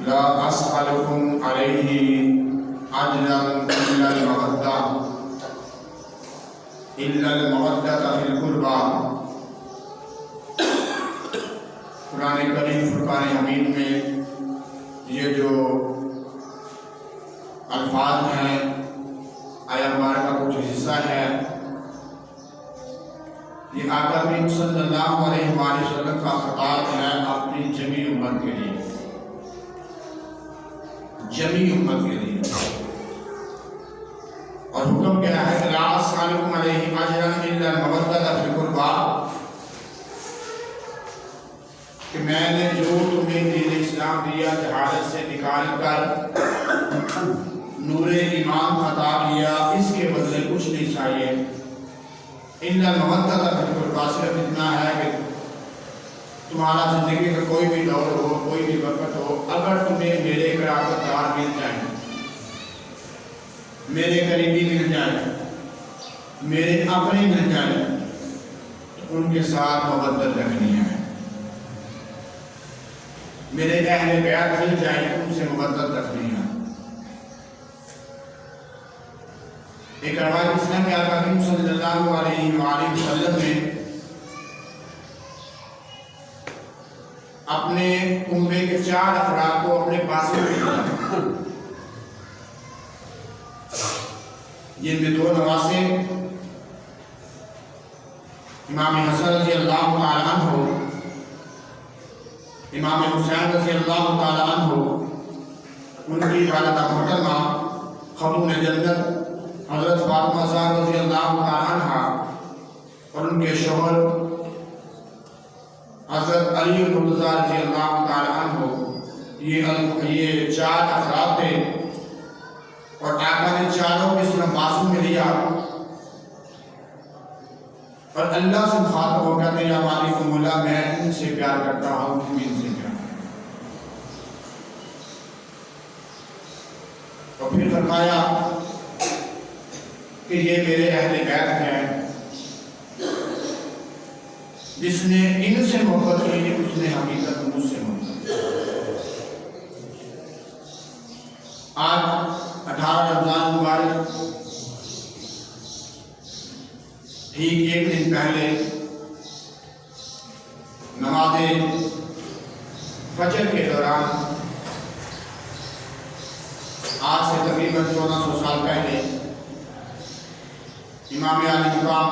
لا أسألكم عليه أجرا إلا المودة في القربى. قرآن کریم فرقان حمید میں یہ جو الفاظ ہیں، آیت مبارکہ کا کچھ حصہ ہے، یہ آقا کریم صلی اللہ علیہ وآلہ وسلم کا خطاب ہے اپنی جمیع امت کے لیے، جمیع امت کے لیے، اور حکم کیا ہے؟ لا اسألکم علیہ اجرا الا المودۃ فی القربى، کہ میں نے جو تمہیں دین اسلام دیا جہالت سے نکال کر نور ایمان عطا کیا، اس کے بدلے کچھ نہیں چاہیے، الا المودۃ فی القربى، صرف اتنا ہے کہ تمہارا زندگی کا کوئی بھی دور ہو، کوئی بھی وقت ہو، اگر تمہیں میرے قرابت دار مل جائیں، میرے قریبی مل جائیں، میرے اپنے مل جائیں، تو ان کے ساتھ مودت رکھنی ہے، میرے اہل بیت مل جائیں، ان سے مودت رکھنی ہے۔ ایک روایت اس نے کہ آقا کریم صلی اللہ علیہ وآلہ وسلم نے اپنے کنبے کے 4 افراد کو اپنے پاس میں بھیجا، جن میں 2 نواسے امام حسن رضی اللہ تعالی عنہ، امام حسین رضی اللہ تعالی عنہ، ان کی والدہ محترمہ خاتون جنت حضرت فاطمہ زہرا رضی اللہ تعالی عنہ، اور ان کے شوہر حضرت علی المرتضی رضی اللہ تعالی عنہ، یہ 4 افراد تھے، اور آقا نے چاروں کو اس نمازوں میں لیا اور اللہ سے مخاطب ہو کہتے ہیں، یا مالک مولا، میں ان سے پیار کرتا ہوں، تم ان سے پیار کرتا ہوں، اور پھر فرمایا کہ یہ میرے اہل بیت ہیں، جس نے ان سے محبت کی اس نے حقیقت مجھ سے محبت کی۔ آج 18 رمضان مبارک ٹھیک 1 دن پہلے نماز فجر کے دوران، آج سے تقریباً 1400 سال پہلے، امام علی مقام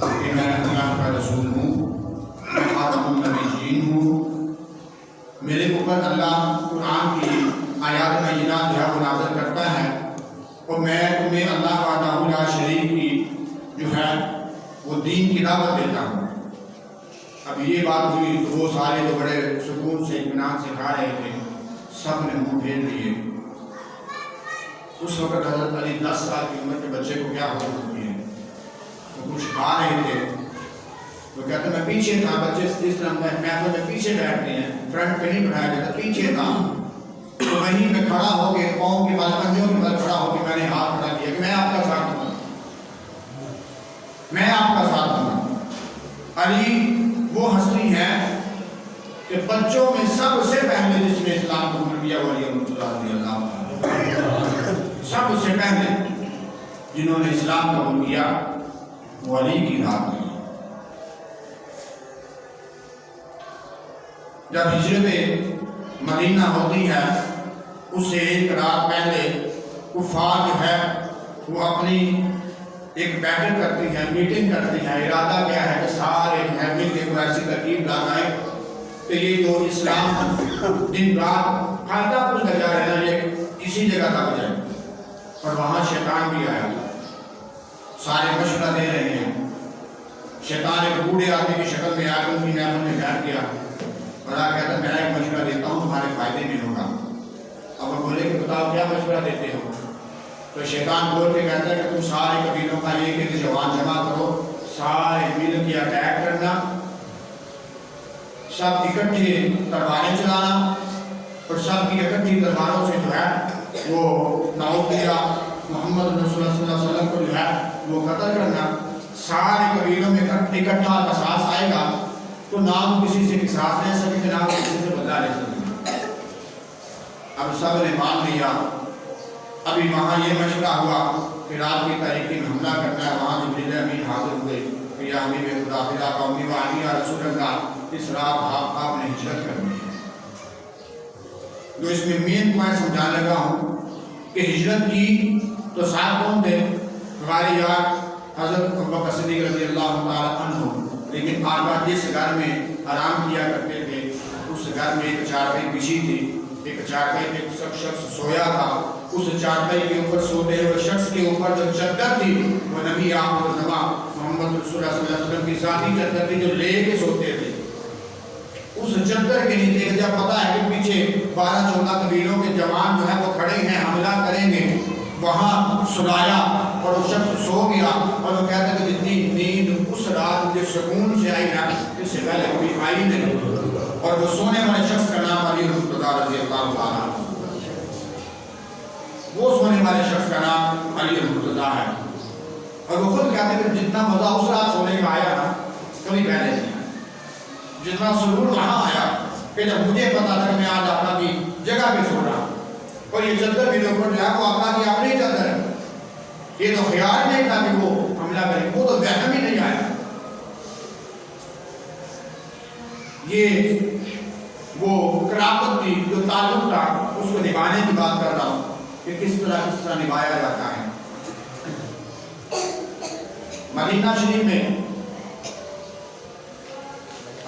کہ میں اللہ کا رسول ہوں، میں خاتم النبیین ہوں، میرے اوپر اللہ قرآن کی آیات بینات جو ہے وہ نازل کرتا ہے، اور میں تمہیں اللہ وحدہ لا شریک کی جو ہے وہ دین کی دعوت دیتا ہوں۔ اب یہ بات ہوئی تو وہ سارے جو بڑے سکون سے اطمینان سے کھا رہے تھے سب نے منہ پھیر لیے۔ اس وقت حضرت علی 10 سال کی عمر کے بچے کو کیا ہو سکتی ہے، وہ کچھ کھا رہے تھے، وہ کہتے میں پیچھے تھا، بچے اس طرح محفل میں پیچھے بیٹھتے ہیں، فرنٹ پہ نہیں بٹھایا جاتا، پیچھے تھا، تو وہیں میں کھڑا ہو کے قوم کے بل بندیوں کے بل کھڑا ہو کے میں نے ہاتھ کھڑا کیا کہ میں آپ کا ساتھ دوں گا، میں آپ کا ساتھ دوں گا۔ علی وہ ہستی ہے کہ بچوں میں سب سے پہلے جس نے اسلام قبول کیا وہ علی رضی اللہ عنہ، سب سے پہلے جنہوں نے اسلام قبول کیا وہ علی کی رات میں۔ جب ہجرت مدینہ ہوتی ہے اس سے ایک رات پہلے کفار جو ہے وہ اپنی ایک بیٹھک کرتی ہے، میٹنگ کرتی ہے، ارادہ کیا ہے کہ سارے مل کے کوئی ایسی ترکیب لگائے کہ یہ جو اسلام دن رات پھیلتا پھولتا جا رہا ہے یہ کسی جگہ تک جائے۔ اور وہاں شیطان بھی آیا، سارے مشورہ دے رہے ہیں، شیطان ایک بوڑھے آدمی کی شکل میں آ کے ان کی محفل میں بیٹھ گیا اور آ کہتا میں ایک مشورہ دیتا ہوں تمہارے فائدے میں ہوگا۔ اب وہ بولے کہ بتاؤ کیا مشورہ دیتے ہو؟ تو شیطان بول کے کہتا ہے کہ تم سارے قبیلوں کا ایک ایک جوان جمع کرو، سارے مل کے اٹیک کرنا، سب اکٹھے تلواریں چلانا، اور سب کی اکٹھی تلواروں سے جو ہے وہ نعوذ باللہ محمد رسول اللہ صلی اللہ علیہ وسلم کو جو ہے وہ قتل کرنا۔ سارے قبیلوں میں اکٹھا قصاص آئے گا تو نہ وہ کسی سے قصاص لے سکیں گے، نہ وہ کسی سے بدلہ لے سکیں گے۔ اب سب نے مان لیا۔ ابھی وہاں یہ مشورہ ہوا کہ رات کی تاریکی میں حملہ کرنا ہے، وہاں جبریل امین حاضر ہوئے کہ یا حبیب خدا فدا قومی وانی یا رسول اللہ اس رات آپ نے ہجرت کرنی ہے۔ جو اس میں مین پوائنٹ سمجھانے لگا ہوں کہ ہجرت کی تو ساتھ کون تھے؟ ہمارے یار حضرت ابوبکر صدیق رضی اللہ تعالیٰ عنہ، لیکن آقا جس گھر میں آرام کیا کرتے تھے اس گھر میں ایک چارپائی بچھی تھی، ایک چارپائی پہ شخص سویا تھا، اس چارپائی کے اوپر سوتے ہوئے شخص کے اوپر جو چادر تھی وہ نبی آخر الزمان محمد رسول اللہ صلی اللہ علیہ وسلم کی ذاتی چادر تھی جو لے کے سوتے تھے۔ اس چادر کے نیچے جب پتا ہے کہ پیچھے 12-14 قبیلوں کے جوان جو ہیں وہ کھڑے ہیں، حملہ کریں گے، وہاں سلایا اور وہ شخص سو گیا، اور وہ کہتا ہے کہ جتنی نیند اس رات مجھے سکون سے آئی نا اس سے پہلے کوئی آئی نہیں۔ اور وہ سونے والے شخص کا نام علی رضی اللہ تعالیٰ عنہ، وہ سونے والے شخص کا نام علی رضی ہے۔ اور وہ خود کہتے ہیں کہ جتنا مزہ اس رات سونے کا آیا نا کبھی پہلے نہیں آیا، جتنا سرور وہاں آیا کہ جب مجھے پتا تھا کہ میں آج آقا کی جگہ پہ سو رہا ہوں، اور یہ چادر میرے اوپر جو ہے وہ آقا کی اپنی چادر ہے، یہ تو خیال نہیں تھا کہ وہ حملہ کرے، وہ تو ذہن ہی نہیں آیا۔ یہ وہ قرابت کی جو تعلق تھا اس کو نبھانے کی بات کر رہا ہوں کہ کس طرح نبھایا جاتا ہے۔ مدینہ شریف میں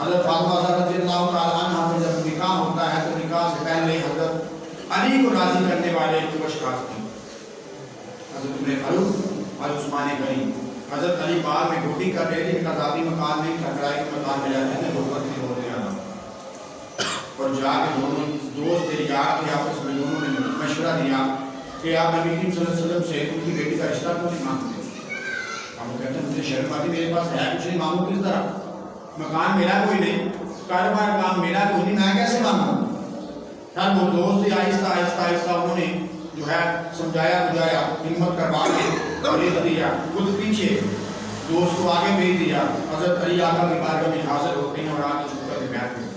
حضرت فاطمہ رضی اللہ تعالیٰ عنہ سے جب نکاح ہوتا ہے تو نکاح سے پہلے حضرت علی کو راضی کرنے والے ایک اشخاص تھے، حضرت عمر فاروق اور عثمان غنی۔ حضرت علی بعد میں ڈیوٹی کر رہے تھے، ان کا ذاتی مکان نہیں تھا، کرائے کے مکان میں جاتے تھے، غربت میں ہوتے جانا، اور جا کے دونوں دوست تھے یار تھے، آپس میں دونوں نے مشورہ دیا کہ آپ نبی کریم صلی اللہ علیہ وسلم سے ان کی بیٹی کا رشتہ کیوں نہیں مانگتے؟ ہم کہتے ہیں مجھے شرم آتی، میرے پاس ہے کچھ نہیں، مانگوں کس طرح؟ مکان میرا کوئی نہیں، کاروبار کام میرا کوئی نہیں، میں کیسے مانگوں؟ خیر وہ دوست آہستہ آہستہ آہستہ انہوں نے جو ہے سمجھایا بجایا، ہمت کروا کے اور یہ دیا، خود پیچھے دوست کو آگے بھیج دیا۔ حضرت علی آقا کی بارگاہ میں حاضر ہوتے ہیں اور آگے چھپ کر کے بیٹھتے ہیں،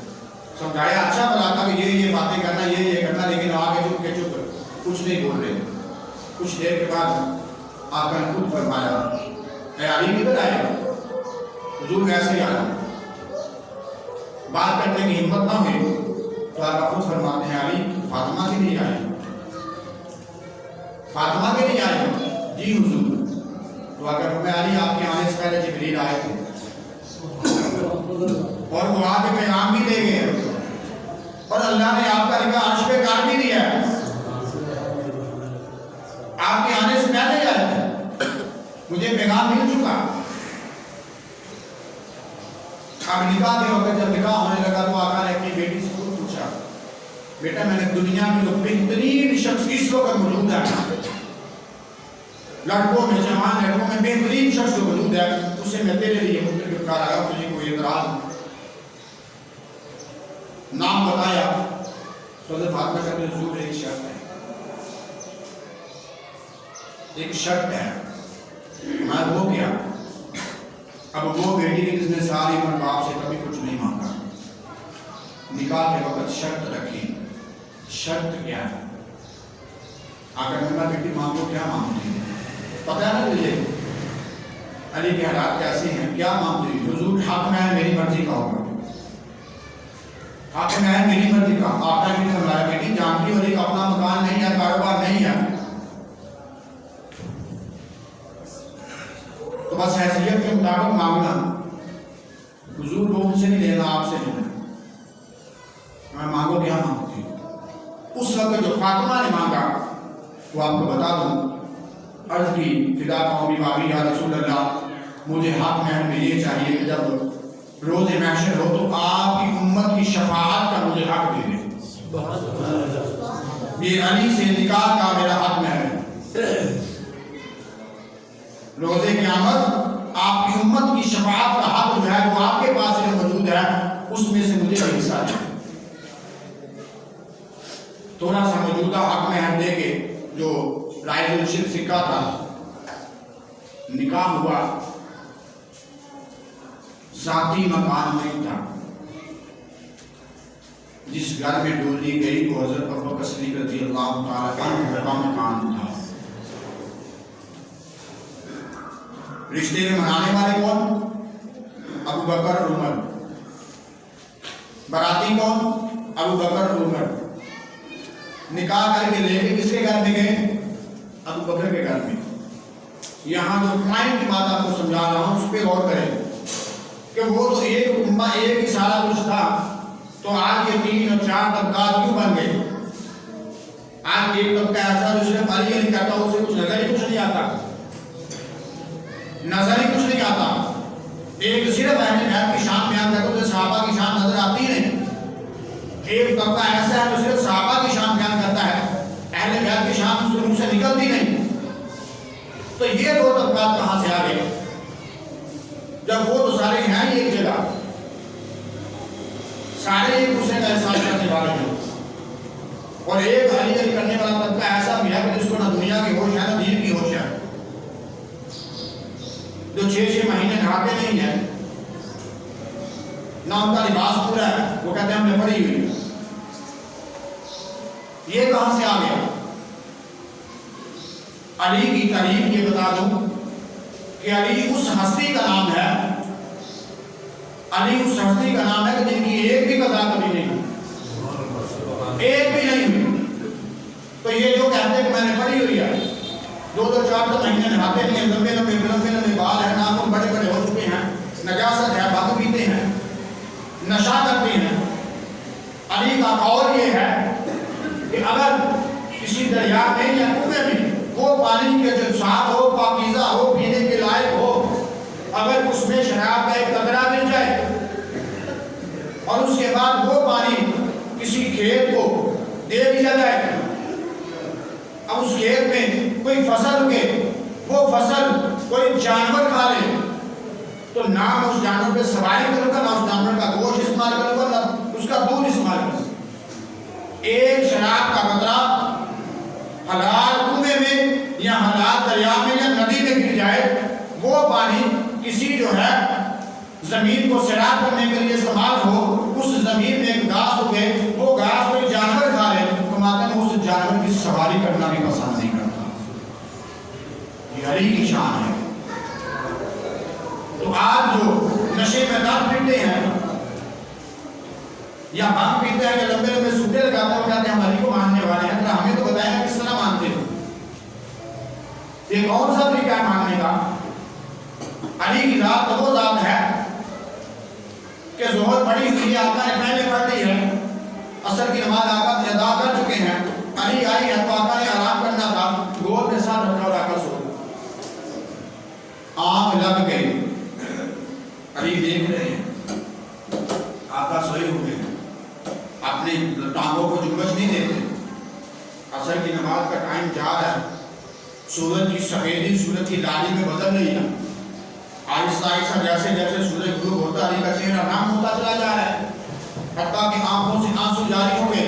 سمجھایا اچھا بلا تھا کہ یہ باتیں کرنا، یہ کرنا، لیکن آگے چھپ کے چپ کچھ نہیں بول رہے۔ کچھ دیر کے بعد آقا نے خود فرمایا اے علی کدھر آئے گا؟ حضور ویسے ہی آیا، بات کرنے کی ہمت نہ ہوئی تو آقا خود فرماتے ہیں علی فاطمہ کے لیے آئے، فاطمہ کے لیے آئے؟ جی حضور۔ تو آ کر فرمایا علی آپ کے آنے سے پہلے جبریل آئے تھے اور وہ آگے پیغام بھی دے گئے اور اللہ نے آپ کا لکھا عرش پہ کار بھی دیا ہے، آپ کے آنے سے پہلے آئے تھے، مجھے پیغام مل چکا۔ اب نکاح کے وقت جب نکاح ہونے لگا تو آقا نے اپنی بیٹی سے خود پوچھا بیٹا میں نے دنیا میں جو بہترین شخص اس وقت موجود ہے، لڑکوں میں جوان لڑکوں میں بہترین شخص جو موجود ہے اسے میں تیرے لیے منتخب کر آیا، تجھے کوئی اعتراض؟ نام بتایا تو حضرت فاطمہ کہتے ہیں حضور ایک شرط ہے، ایک شرط ہے۔ میں وہ کیا؟ اب وہ بیٹی نے جس نے ساری عمر باپ سے کبھی کچھ نہیں مانگا، نکاح کے وقت شرط رکھی، شرط کیا ہے؟ اگر میں بیٹی مانگو کیا مانگتی ہے؟ پتہ ہے نا تجھے علی کے حالات کیسے ہیں، کیا مانگتی ہے؟ حضور حق میں ہے میری مرضی کا ہوگا، حق میں ہے میری مرضی کا۔ آپ نے بھی ہمارا بیٹی جانتی ہو رہی کہ اپنا مکان نہیں ہے، کاروبار نہیں ہے، تو بس حیثیت کے مطابق مانگنا، حضور کو ان سے نہیں لینا، آپ سے لینا۔ میں مانگو کیا مانگتی ہوں؟ اس وقت جو فاطمہ نے مانگا وہ آپ کو بتا دوں، عرض کی فدا قومی بابی یا رسول اللہ مجھے حق میں یہ چاہیے کہ جب روز محشر ہو تو آپ کی امت کی شفاعت کا مجھے حق دے دیں، یہ علی سے نکاح کا میرا حق میں ہے، روز قیامت آپ کی امت کی شفاعت کا حق جو ہے وہ آپ کے پاس جو موجود ہے اس میں سے مجھے حصہ دے، تھوڑا سا موجودہ حق میں ہم دے کے جو رائز الشرک سکہ تھا، نکاح ہوا، ذاتی مکان نہیں تھا، جس گھر میں ڈولی گئی وہ حضرت ابوبکر صدیق رضی اللہ تعالیٰ عنہ کا مکان تھا۔ رشتے میں منانے والے کون؟ ابوبکر عمر، باراتی کون؟ ابوبکر عمر، نکاح کر کے لے کے کس کے گھر میں گئے؟ ابوبکر کے گھر میں۔ یہاں جو پوائنٹ کی بات آپ کو سمجھا رہا ہوں اس پہ غور کریں کہ وہ تو ایک امہ ایک ہی سارا کچھ تھا، تو آج یہ 3 اور 4 طبقات کیوں بن گئے؟ آج ایک طبقہ ایسا جو صرف علی نہیں کہتا اسے کچھ نظر ہی کچھ نہیں آتا، نظر ہی کچھ نہیں آتا، ایک صرف اہل بیت کی شان بیان کرتا ہے، صحابہ کی شان نظر آتی نہیں، ایک طبقہ ایسا ہے جو صرف صحابہ کی شان بیان کرتا ہے، اہل بیت کی شان اس کے منہ سے نکلتی نہیں۔ تو یہ 2 طبقات کہاں سے آ گئے جب وہ تو سارے ہیں ہی ایک جگہ، سارے ایک دوسرے کا احساس کرنے والے ہیں، اور ایک علی علی کرنے والا طبقہ ایسا بھی ہے کہ جس کو نہ دنیا کی ہوش ہے نہ دین کی ہوش ہے، جو 6 مہینے نہاتے نہیں ہیں، نہ ان کا لباس پورا ہے، وہ کہتے ہیں ہم نے پڑھی ہوئی۔ یہ کہاں سے آ گیا؟ علی کی تعریف یہ بتا دوں کہ علی اس ہستی کا نام ہے، علی اس ہستی کا نام ہے کہ جن کی ایک بھی قضا کبھی نہیں ہوئی، ایک بھی نہیں ہوئی۔ تو یہ جو کہتے ہیں کہ میں نے پڑھی ہوئی ہے، 2 4 مہینے نہاتے نہیں ہیں، لمبے بال ہیں، ناخن بڑے بڑے ہو چکے ہیں، نجاست ہے، بھنگ پیتے ہیں، نشہ کرتے ہیں، علی کا قول یہ ہے کہ اگر کسی دریا میں یا کنویں میں وہ پانی کے جو صاف ہو، پاکیزہ ہو، پینے کے لائق ہو، اگر اس میں شراب کا ایک قطرہ مل جائے اور اس کے بعد وہ پانی کسی کھیت کو دے دیا جائے، اب اس کھیت میں کوئی فصل اگے، وہ فصل کوئی جانور کھا لے، تو نہ اس جانور پہ سواری کروں گا، نہ اس جانور کا گوشت استعمال کروں گا، نہ اس کا دودھ استعمال کروں گا۔ ایک شراب کا قطرہ حلال کنویں میں یا حلال دریا میں یا ندی میں گر جائے، وہ پانی کسی جو ہے زمین کو سیراب کرنے کے لیے استعمال ہو، اس زمین میں ایک گھاس اگے، وہ گھاس کوئی جانور کھا لے، تو ماتے ہیں اس جانور کی سواری کرنا بھی پسند نہیں کرتا۔ یہ علی کی شان ہے۔ تو آج جو نشے میں دم پیتے ہیں یا بھنگ پیتے ہیں یا لمبے لمبے سوٹے لگاتے ہیں، کہتے ہیں ہم علی کو ماننے والے ہیں، ہمیں تو بتائیں کس طرح مانتے ہو، یہ کون سا طریقہ ہے ماننے کا؟ علی کی ذات تو وہ ذات ہے کہ ظہر پڑھی ہوئی ہے، آقا نے پہلے پڑھ لی ہے، عصر کی نماز آقا نے ادا کر چکے ہیں، علی آئی ہے تو آقا نے آرام کرنا تھا، گود میں ساتھ رکھا اور آقا سو آنکھ لگ گئی، علی دیکھ رہے ہیں آقا سوئے ہوئے ہیں، اپنے ٹانگوں کو جنبش نہیں دیتے، عصر کی نماز کا ٹائم جا رہا ہے، سورج کی سفیدی سورج کی لالی میں بدل رہی ہے، آہستہ آہستہ جیسے جیسے سورج غروب ہوتا علی کا چہرہ نام ہوتا چلا جا رہا ہے، حتیٰ کہ آنکھوں سے آنسو جاری ہو گئے،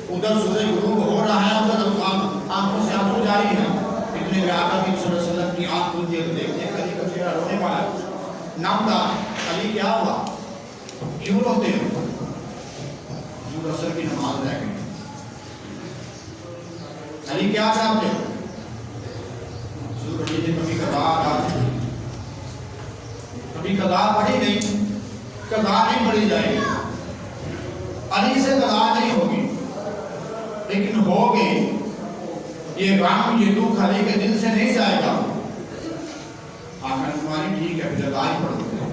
ادھر سورج غروب ہو رہا ہے، ادھر آنکھوں سے آنسو جاری ہے، اتنے میں آقا کی صلی اللہ علیہ وسلم کی آنکھ کھلتی ہے تو دیکھتے ہیں علی کا چہرہ رونے والا ہے، نام تھا علی کیا ہوا کیوں روتے ہو؟ حضور عصر کی نماز رہ گئی، علی کیا چاہتے ہو؟ حضور علی نے کبھی قضا پڑھی نہیں، قضا نہیں پڑھی جائے گی، علی سے قضا نہیں ہوگی، لیکن ہوگی یہ غم یہ دکھ علی کے دل سے نہیں جائے گا۔ آخر تمہاری ٹھیک ہے پھر قضا ہی پڑھ دو،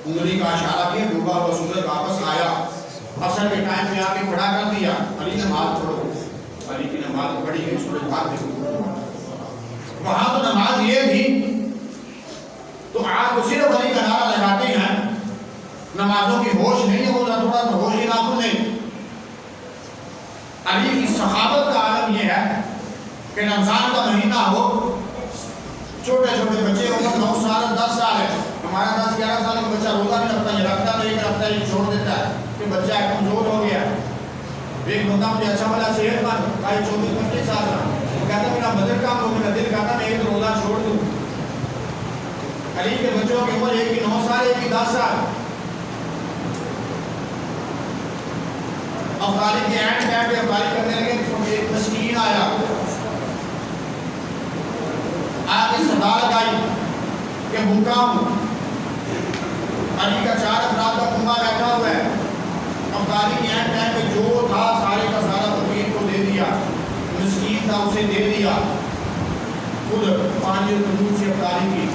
انگلی کا اشارہ کیا، ڈوبا ہوا سورج واپس آیا، عصر کے ٹائم میں آ کے کھڑا کر دیا، علی نماز پڑھو، علی کی نماز پڑھی گئی، سورج بھاگ گئی، وہاں تو نماز یہ تھی تو آج وہ صرف علی کا نعرہ لگاتے ہیں، نمازوں کی ہوش نہیں ہے، وہ تھوڑا سا ہوش ہی ناخن نہیں۔ علی کی صحابت کا عالم یہ ہے کہ رمضان کا مہینہ ہو، چھوٹے چھوٹے بچے عمر 9 سال 10 سال ہے، ہمارا 10-11 سال کا بچہ روزہ نہیں رکھتا، یہ رکھتا نہیں رکھتا یہ چھوڑ دیتا ہے کہ بچہ کمزور ہو گیا۔ ایک بندہ مجھے اچھا بلا صحت مند بھائی 24-25 سال کا، وہ کہتا میرا بدن کام ہو، میرا دل کہتا میں ایک روزہ چھوڑ دوں۔ علی کے بچوں کی عمر ایک کی 9 سال ایک کی 10 سال، افطاری کے اینڈ ٹائم پہ افطاری کرنے لگے، ایک مسکین آیا، آگے صدا لگائی کہ بھوکا ہوں، علی کا 4 افراد کا کنبہ بیٹھا ہوا ہے، افطاری کے اینڈ ٹائم پہ جو تھا سارے کا سارا فقیر کو دے دیا، مسکین تھا اسے دے دیا، خود پانی اور تندور سے افطاری کی۔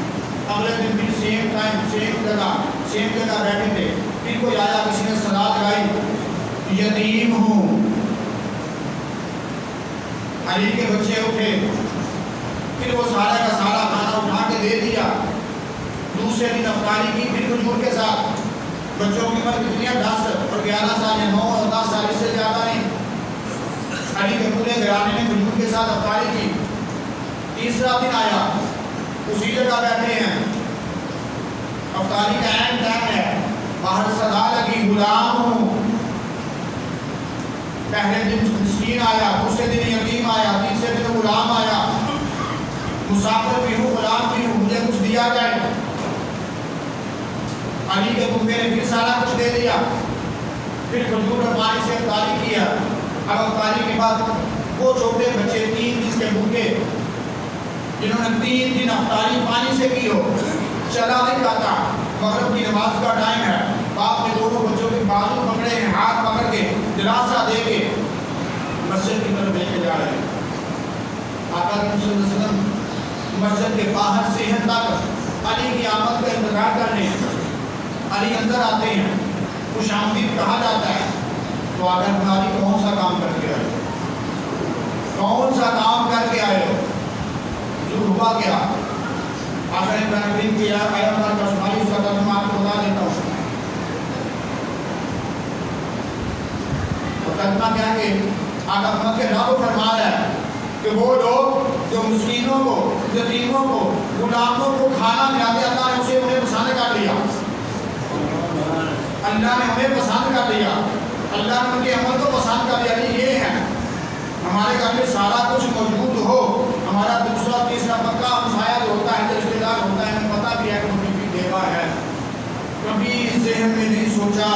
اگلے دن بھی سیم ٹائم سیم جگہ بیٹھے تھے، پھر کوئی آیا کسی نے صدا لگائی یتیم ہوں، علی کے بچے اٹھے، پھر وہ سارا کا سارا کھانا اٹھا کے دے دیا، دوسرے دن افطاری کی، پھر کھجور کے ساتھ، بچوں کی عمر کتنی ہے 10 اور 11 سال یا 9 اور 10 سال، اس سے زیادہ نہیں، علی کے پورے گھرانے نے کھجور کے ساتھ افطاری کی۔ تیسرا دن آیا، اسی جگہ بیٹھے ہیں، افطاری کا اینڈ ٹائم ہے، باہر صدا لگی غلام ہوں، پہلے دن مسکین آیا، دوسرے دن یتیم آیا، تیسرے دن غلام آیا، مسافر بھی ہوں غلام بھی ہوں، مجھے کچھ دیا جائے۔ علی کے کنبے نے پھر سارا کچھ دے دیا، پھر کھجور اور پانی سے افطاری کیا۔ اب افطاری کے بعد وہ چھوٹے بچے 3 دن کے بھوکے جنہوں نے 3 دن افطاری پانی سے کی ہو، چلا نہیں جاتا، مغرب کی نماز کا ٹائم ہے، باپ نے دونوں بچوں کے بازو پکڑے ہیں، ہاتھ پکڑ کے دلاسا دے کے مسجد کی طرف لے کے جا رہے ہیں۔ آقا صلی اللہ علیہ وسلم مسجد کے باہر صحن تک علی کی آمد کا انتظار کر رہے ہیں، علی اندر آتے ہیں، خوش آمدید کہا جاتا ہے، تو آقا فرماتے کون سا کام کر کے آئے ہو، کون سا کام کر کے آئے ہو؟ جو ہوا کیا؟ آقا نے تنبیہ کیا، آیت کا شمالی اس کا ترجمہ آپ کو بتا دیتا ہوں۔ اور ترجمہ کیا ہے کہ آقا فرماتے ہیں رب فرما رہا ہے کہ وہ لوگ جو مسکینوں کو، یتیموں کو، غلاموں کو کھانا کھلاتے، اللہ نے اسے انہیں پسند کر لیا، اللہ نے انہیں پسند کر لیا، اللہ نے ان کے عمل کو پسند کر لیا۔ یہ ہے ہمارے گھر میں سارا کچھ موجود ہو، ہمارا دوسرا تیسرا پکا ہمسایہ جو ہوتا ہے، رشتے دار ہوتا ہے، ہمیں پتہ بھی ہے کہ ان کی بیوہ ہے، کبھی ذہن میں نہیں سوچا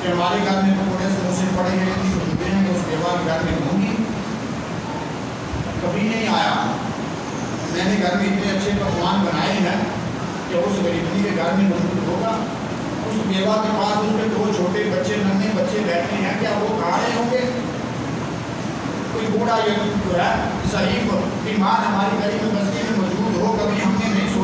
کہ ہمارے گھر میں تو بڑے سے مسے پڑے ہیں، اس بیوہ کے گھر میں ہوں گی، کبھی نہیں آیا۔ میں نے گھر میں اتنے اچھے پکوان بنائے ہیں کہ اس غریبی کے گھر میں موجود ہوگا، اس بیوہ کے پاس اس کے 2 چھوٹے بچے ننھے بچے بیٹھے ہیں، کیا وہ کھا رہے ہوں گے؟ کوئی بوڑھا یتیم جو ہے ضعیف بیمار ہماری گلی میں بستی میں موجود ہو، کبھی ہم نے نہیں سوچا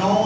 9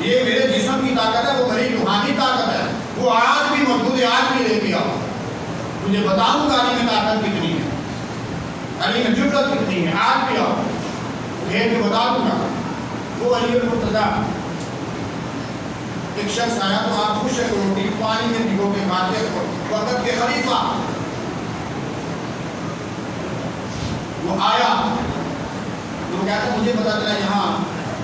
یہ میرے جسم کی طاقت ہے، وہ میری روحانی طاقت ہے، وہ آج بھی موجود ہے، آج بھی لے کے آؤ، تجھے بتاؤں گا علی میں طاقت کتنی ہے، علی میں جرأت کتنی ہے، آج بھی آؤ پھیر کے بتا دوں گا۔ وہ علی المرتضیٰ ایک شخص آیا تو آپ خوش ہے، روٹی پانی میں بھگو کے کھاتے وقت کے خلیفہ، وہ آیا تو کہتا مجھے پتا چلا یہاں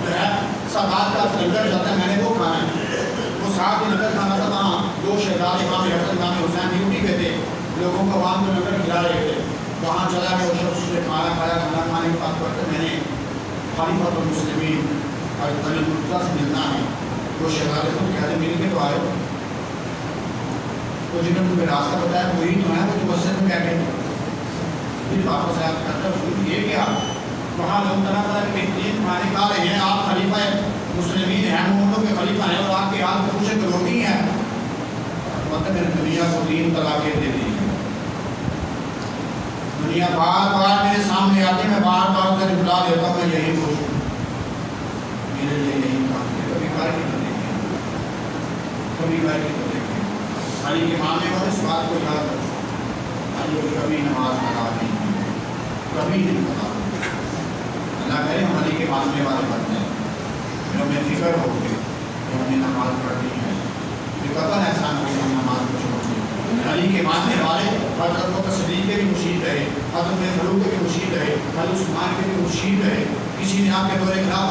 جو ہے سادات کا لنگر چلتا ہے، میں نے وہ کھانا ہے، وہ ساتھ ہی لنگر کھانا تھا، وہاں دو شہزادے امام حسن امام حسین ڈیوٹی پہ تھے، لوگوں کو عوام کو لنگر کھلا رہے تھے، وہاں چلا گیا، وہ شخص نے کھانا کھایا، کھانا کھانے کے بعد پڑھتے میں نے خلیفۃ المسلمین اور علی المرتضیٰ سے ملنا ہے، وہ شہزادے کو کہتے مل کے تو آئے، تو جنہوں نے تمہیں راستہ بتایا وہی تو ہے، وہ جو مسجد میں بیٹھے پھر واپس آیا کرتا شروع یہ کیا، وہاں لوگ طرح طرح کے بہترین کھانے کھا رہے ہیں، آپ خلیفہ مسلمین ہیں، مومنوں کے خلیفہ ہیں، اور آپ کے ہاتھ میں کچھ روٹی ہے، مطلب دنیا کو 3 طلاقیں دے دی ہیں، دنیا بار بار میرے سامنے آتی، میں بار بار اسے رپلا دیتا ہوں، میں یہی خوش ہوں، میرے لیے یہی کام ہے، کبھی کر کے تو دیکھیں، کبھی کر کے تو دیکھیں، علی کے ماننے والے اس بات کو یاد رکھو، علی کو کبھی نماز پڑھا نہیں، کبھی نہیں پڑھا، اللہ کرے ہم علی کے ماننے والے بن جائیں، پھر ہمیں فکر ہوگی کہ ہم نے نماز پڑھنی ہے، پھر قطعاً احسان ہوگا ہم نماز کو چھوڑ دیں، علی کے ماننے والے حضرت متصدیق کے بھی مشید رہے، حضرت فاروق کے بھی مشید رہے، حضرت عثمان کے بھی مشید رہے، کسی نے آپ کے دور خلاف